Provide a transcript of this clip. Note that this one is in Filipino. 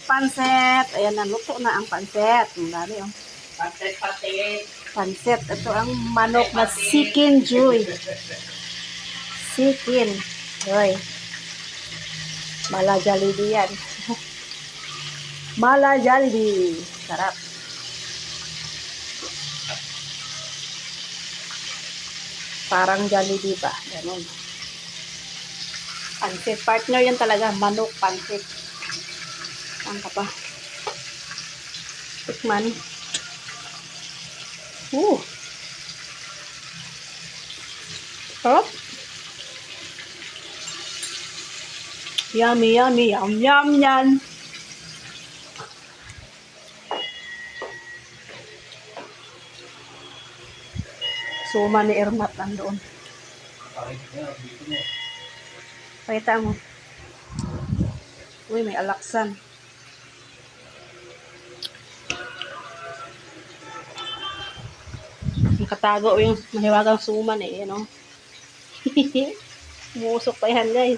Pansit. Ayan, naluto na ang pansit. Ang dami, oh. Pansit. Pansit. Ito ang manok na Sikin Joy. Sikin Joy. Mala Jollibee yan. Mala Jollibee. Sarap. Parang Jollibee ba? Ganun. Pansit. Partner yan talaga. Manok, pansit. Saan ka pa? Tikman. Sarap. Yummy, yummy, yum, yum, yan. Suma ni Ermat nandoon. Pakita mo. Uy, may alaksan. Nakatago yung mahiwagang suman eh, you know. Musok pa yan, guys.